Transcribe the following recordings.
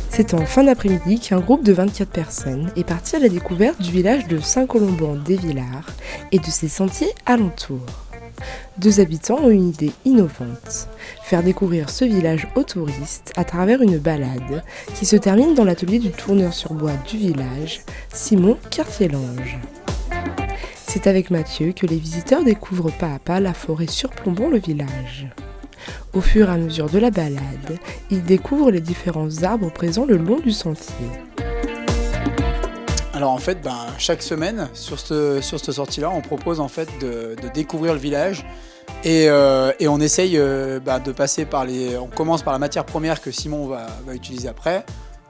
C'est en fin d'après-midi qu'un groupe de 24 personnes est parti à la découverte du village de Saint-Colomban-des-Villars et de ses sentiers alentours. Deux habitants ont une idée innovante, faire découvrir ce village aux touristes à travers une balade qui se termine dans l'atelier du tourneur sur bois du village, Simon Cartier-Lange. C'est avec Mathieu que les visiteurs découvrent pas à pas la forêt surplombant le village. Au fur et à mesure de la balade, ils découvrent les différents arbres présents le long du sentier. Alors en fait, chaque semaine, sur cette sortie-là, on propose en fait de découvrir le village et on essaye de passer par On commence par la matière première que Simon va utiliser après.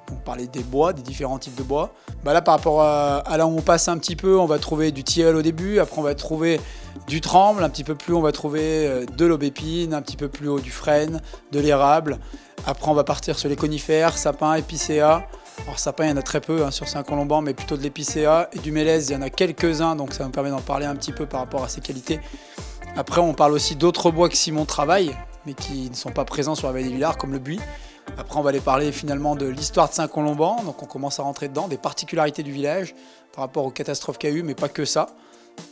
On parlait des bois, des différents types de bois. Là, par rapport à là où on passe un petit peu, on va trouver du tilleul au début. Après, on va trouver du tremble. Un petit peu plus haut, on va trouver de l'aubépine. Un petit peu plus haut, du frêne, de l'érable. Après, on va partir sur les conifères, sapins, épicéas. Alors, sapin, il y en a très peu sur Saint-Colomban, mais plutôt de l'épicéa. Et du mélèze, il y en a quelques-uns. Donc, ça me permet d'en parler un petit peu par rapport à ses qualités. Après, on parle aussi d'autres bois que Simon travaille, mais qui ne sont pas présents sur la vallée des Villars, comme le buis. Après, on va aller parler finalement de l'histoire de Saint-Colomban, donc on commence à rentrer dedans, des particularités du village par rapport aux catastrophes qu'il y a eu, mais pas que ça.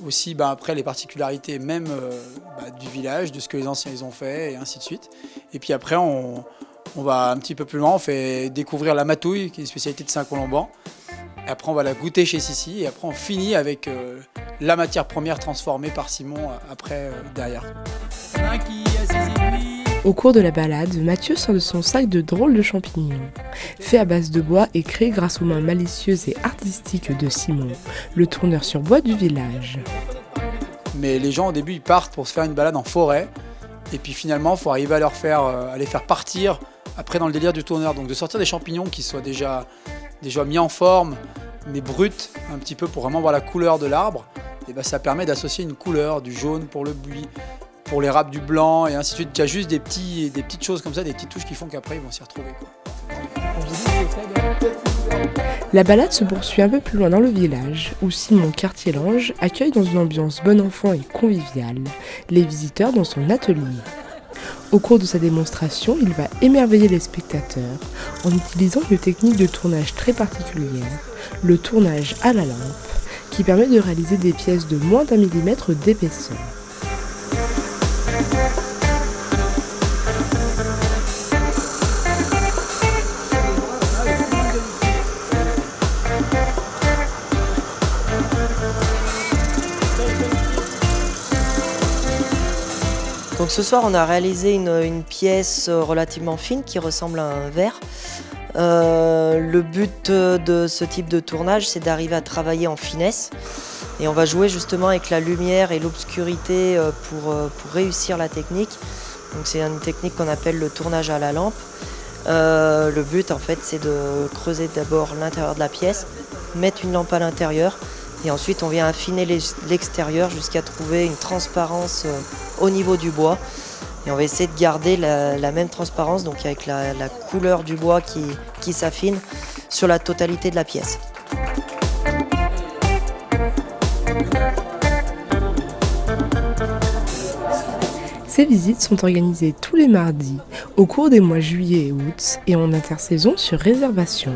Aussi, après, les particularités même du village, de ce que les anciens ils ont fait, et ainsi de suite. Et puis après, on va un petit peu plus loin, on fait découvrir la matouille, qui est une spécialité de Saint-Colomban. Et après, on va la goûter chez Sissi, et après, on finit avec la matière première transformée par Simon derrière. Au cours de la balade, Mathieu sort de son sac de drôles de champignons, fait à base de bois et créé grâce aux mains malicieuses et artistiques de Simon, le tourneur sur bois du village. Mais les gens au début ils partent pour se faire une balade en forêt et puis finalement il faut arriver à les faire partir après dans le délire du tourneur. Donc de sortir des champignons qui soient déjà mis en forme mais bruts un petit peu pour vraiment voir la couleur de l'arbre. Et ça permet d'associer une couleur, du jaune pour le buis, pour les râpes du blanc et ainsi de suite. Il y a juste des petites choses comme ça, des petites touches qui font qu'après ils vont s'y retrouver, quoi. La balade se poursuit un peu plus loin dans le village, où Simon Cartier-Lange accueille dans une ambiance bon enfant et conviviale les visiteurs dans son atelier. Au cours de sa démonstration, il va émerveiller les spectateurs en utilisant une technique de tournage très particulière, le tournage à la lampe, qui permet de réaliser des pièces de moins d'1 millimètre d'épaisseur. Donc ce soir, on a réalisé une pièce relativement fine qui ressemble à un verre. Le but de ce type de tournage, c'est d'arriver à travailler en finesse. Et on va jouer justement avec la lumière et l'obscurité pour réussir la technique. Donc c'est une technique qu'on appelle le tournage à la lampe. Le but, en fait, c'est de creuser d'abord l'intérieur de la pièce, mettre une lampe à l'intérieur. Et ensuite, on vient affiner l'extérieur jusqu'à trouver une transparence au niveau du bois. Et on va essayer de garder la même transparence, donc avec la couleur du bois qui s'affine sur la totalité de la pièce. Ces visites sont organisées tous les mardis, au cours des mois juillet et août, et en intersaison sur réservation.